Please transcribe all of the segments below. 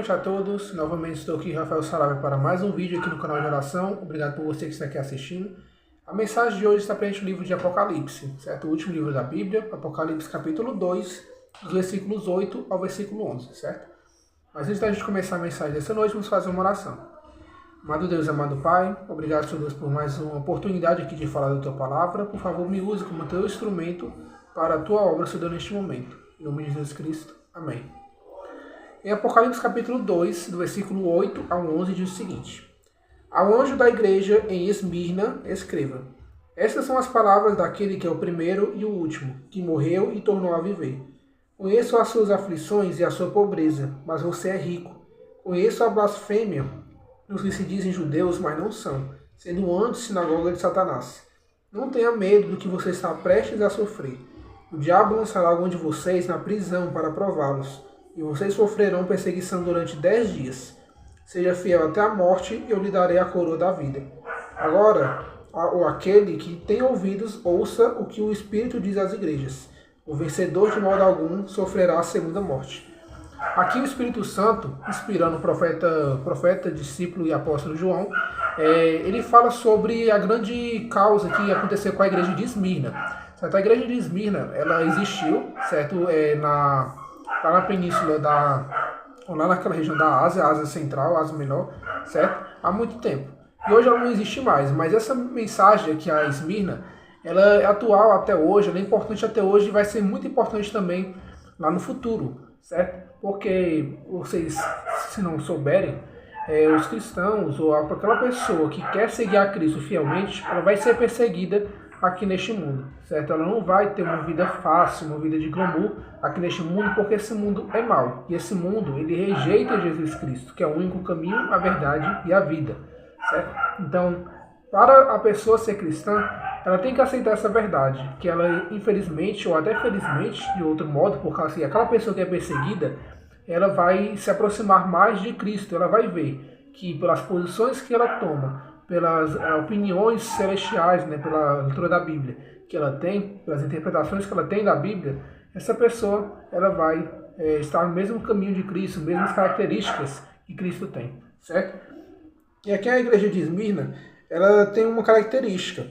noite a todos, novamente estou aqui, Rafael Saraiva, para mais um vídeo aqui no canal de oração. Obrigado por você que está aqui assistindo. A mensagem de hoje está presente no livro de Apocalipse, certo? O último livro da Bíblia, Apocalipse capítulo 2, dos versículos 8 ao versículo 11, certo? Mas antes da gente começar a mensagem dessa noite, vamos fazer uma oração. Amado Deus, amado Pai, obrigado, Senhor Deus, por mais uma oportunidade aqui de falar da Tua Palavra. Por favor, me use como Teu instrumento para a Tua obra, Senhor Deus, neste momento. Em nome de Jesus Cristo. Amém. Em Apocalipse capítulo 2, do versículo 8 ao 11, diz o seguinte: Ao anjo da igreja em Esmirna, escreva: Estas são as palavras daquele que é o primeiro e o último, que morreu e tornou a viver. Conheço as suas aflições e a sua pobreza, mas você é rico. Conheço a blasfêmia dos que se dizem judeus, mas não são, sendo antes sinagoga de Satanás. Não tenha medo do que você está prestes a sofrer. O diabo lançará algum de vocês na prisão para prová-los, e vocês sofrerão perseguição durante 10 dias. Seja fiel até a morte, e eu lhe darei a coroa da vida. Agora, aquele que tem ouvidos, ouça o que o Espírito diz às igrejas. O vencedor, de modo algum, sofrerá a segunda morte. Aqui o Espírito Santo, inspirando o profeta, discípulo e apóstolo João, ele fala sobre a grande causa que aconteceu com a igreja de Esmirna. Certo? A igreja de Esmirna, ela existiu, certo? Lá na península lá naquela região da Ásia Central, Ásia Menor, certo? Há muito tempo. E hoje ela não existe mais, mas essa mensagem aqui, a Esmirna, ela é atual até hoje, ela é importante até hoje e vai ser muito importante também lá no futuro, certo? Porque vocês, se não souberem, os cristãos ou aquela pessoa que quer seguir a Cristo fielmente, ela vai ser perseguida aqui neste mundo, certo? Ela não vai ter uma vida fácil, uma vida de glamour aqui neste mundo, porque esse mundo é mau. E esse mundo, ele rejeita Jesus Cristo, que é o único caminho, a verdade e a vida, certo? Então, para a pessoa ser cristã, ela tem que aceitar essa verdade, que ela, infelizmente, ou até felizmente, de outro modo, por causa que aquela pessoa que é perseguida, ela vai se aproximar mais de Cristo, ela vai ver que pelas posições que ela toma, pelas opiniões celestiais, né, pela leitura da Bíblia que ela tem, pelas interpretações que ela tem da Bíblia, essa pessoa ela vai estar no mesmo caminho de Cristo, mesmas características que Cristo tem, certo? E aqui a igreja de Esmirna, ela tem uma característica.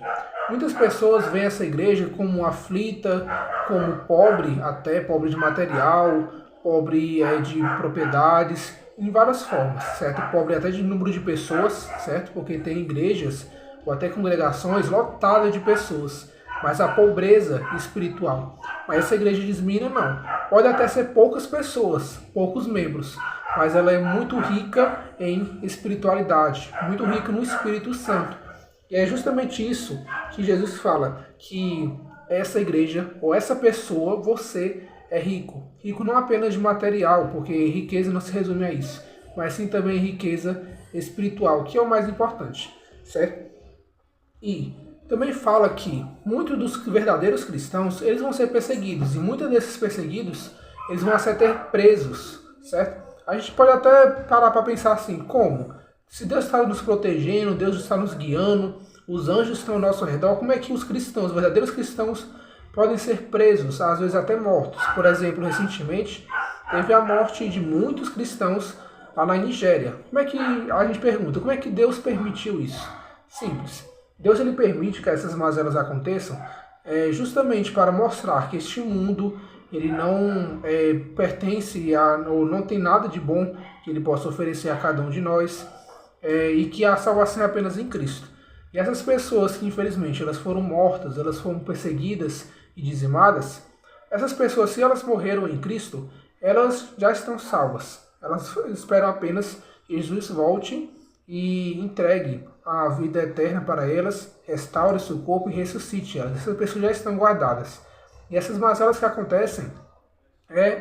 Muitas pessoas veem essa igreja como aflita, como pobre, até pobre de material, pobre de propriedades, em várias formas, certo? Pobre até de número de pessoas, certo? Porque tem igrejas ou até congregações lotadas de pessoas, mas a pobreza espiritual. Mas essa igreja de Esmirna não. Pode até ser poucas pessoas, poucos membros, mas ela é muito rica em espiritualidade, muito rica no Espírito Santo. E é justamente isso que Jesus fala, que essa igreja ou essa pessoa, você é rico. Rico não apenas de material, porque riqueza não se resume a isso, mas sim também riqueza espiritual, que é o mais importante, certo? E também fala que muitos dos verdadeiros cristãos, eles vão ser perseguidos, e muitos desses perseguidos, eles vão ser presos, certo? A gente pode até parar para pensar assim, como? Se Deus está nos protegendo, Deus está nos guiando, os anjos estão ao nosso redor, como é que os cristãos, os verdadeiros cristãos, podem ser presos, às vezes até mortos? Por exemplo, recentemente, teve a morte de muitos cristãos lá na Nigéria. Como é que, a gente pergunta, como é que Deus permitiu isso? Simples. Deus ele permite que essas mazelas aconteçam justamente para mostrar que este mundo ele não pertence ou não tem nada de bom que ele possa oferecer a cada um de nós, e que a salvação é apenas em Cristo. E essas pessoas que infelizmente elas foram mortas, elas foram perseguidas e dizimadas, essas pessoas, se elas morreram em Cristo, elas já estão salvas. Elas esperam apenas que Jesus volte e entregue a vida eterna para elas, restaure seu corpo e ressuscite elas. Essas pessoas já estão guardadas. E essas mazelas que acontecem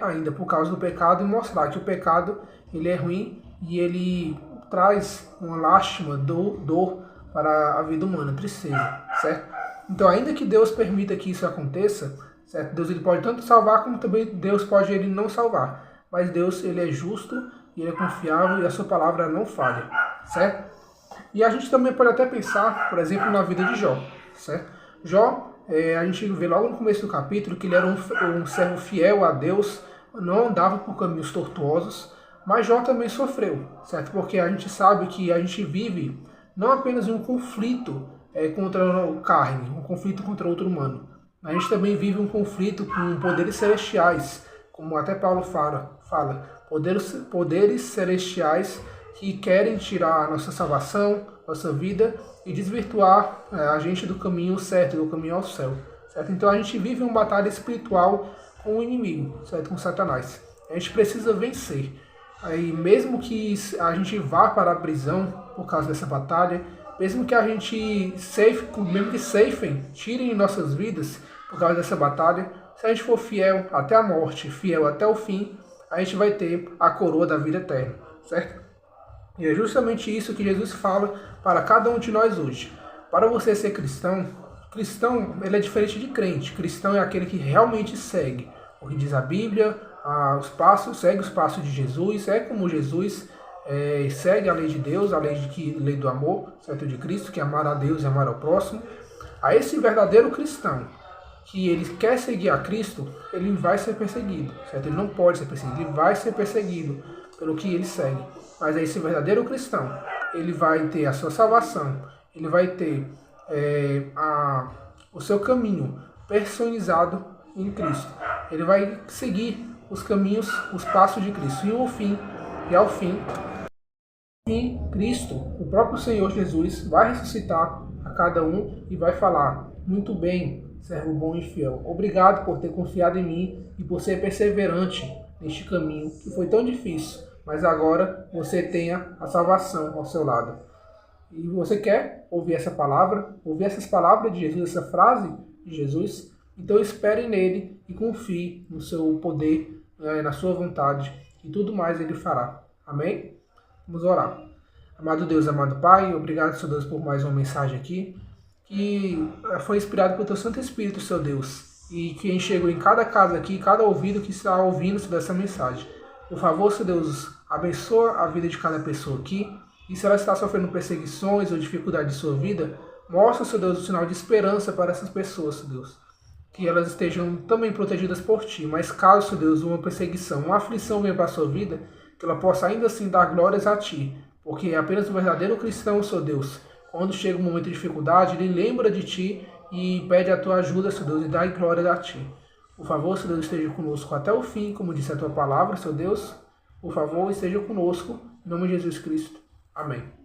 ainda por causa do pecado, e mostrar que o pecado ele é ruim e ele traz uma lástima, dor para a vida humana, tristeza, certo? Então, ainda que Deus permita que isso aconteça, certo? Deus ele pode tanto salvar, como também Deus pode ele não salvar. Mas Deus ele é justo, ele é confiável e a sua palavra não falha, certo? E a gente também pode até pensar, por exemplo, na vida de Jó, certo? Jó, a gente vê logo no começo do capítulo que ele era um servo fiel a Deus, não andava por caminhos tortuosos, Mas Jó também sofreu, certo? Porque a gente sabe que a gente vive não apenas um conflito contra o carne, um conflito contra outro humano. A gente também vive um conflito com poderes celestiais, como até Paulo fala poderes celestiais que querem tirar a nossa salvação, nossa vida e desvirtuar a gente do caminho certo, do caminho ao céu. Certo? Então a gente vive uma batalha espiritual com o inimigo, certo? Com Satanás. A gente precisa vencer. Aí, mesmo que a gente vá para a prisão por causa dessa batalha, mesmo que a gente ceifem, tirem nossas vidas por causa dessa batalha, se a gente for fiel até a morte, fiel até o fim, a gente vai ter a coroa da vida eterna, certo? E é justamente isso que Jesus fala para cada um de nós hoje. Para você ser cristão, ele é diferente de crente. Cristão é aquele que realmente segue o que diz a Bíblia, segue os passos de Jesus, é como Jesus, segue a lei de Deus, a lei do amor, certo, de Cristo, que é amar a Deus e amar ao próximo. A esse verdadeiro cristão, que ele quer seguir a Cristo, ele vai ser perseguido, certo? Ele não pode ser perseguido, ele vai ser perseguido pelo que ele segue. Mas esse verdadeiro cristão, ele vai ter a sua salvação, ele vai ter o seu caminho personalizado em Cristo. Ele vai seguir os caminhos, os passos de Cristo. E ao fim, Cristo, o próprio Senhor Jesus, vai ressuscitar a cada um e vai falar: muito bem, servo bom e fiel. Obrigado por ter confiado em mim e por ser perseverante neste caminho que foi tão difícil. Mas agora você tenha a salvação ao seu lado. E você quer ouvir essa palavra, ouvir essas palavras de Jesus, essa frase de Jesus? Então espere nele e confie no seu poder, na sua vontade, e tudo mais ele fará. Amém? Vamos orar. Amado Deus, amado Pai, obrigado, Senhor Deus, por mais uma mensagem aqui, que foi inspirada pelo Teu Santo Espírito, Senhor Deus, e que chegou em cada casa aqui, cada ouvido que está ouvindo dessa mensagem. Por favor, Senhor Deus, abençoa a vida de cada pessoa aqui, e se ela está sofrendo perseguições ou dificuldade de sua vida, mostra, Senhor Deus, o sinal de esperança para essas pessoas, Senhor Deus. Que elas estejam também protegidas por Ti. Mas caso, Senhor Deus, uma perseguição, uma aflição venha para a sua vida, que ela possa ainda assim dar glórias a Ti. Porque apenas o verdadeiro cristão, Senhor Deus, quando chega um momento de dificuldade, ele lembra de Ti e pede a Tua ajuda, Senhor Deus, e dá glórias a Ti. Por favor, Senhor Deus, esteja conosco até o fim, como disse a Tua palavra, Senhor Deus. Por favor, esteja conosco. Em nome de Jesus Cristo. Amém.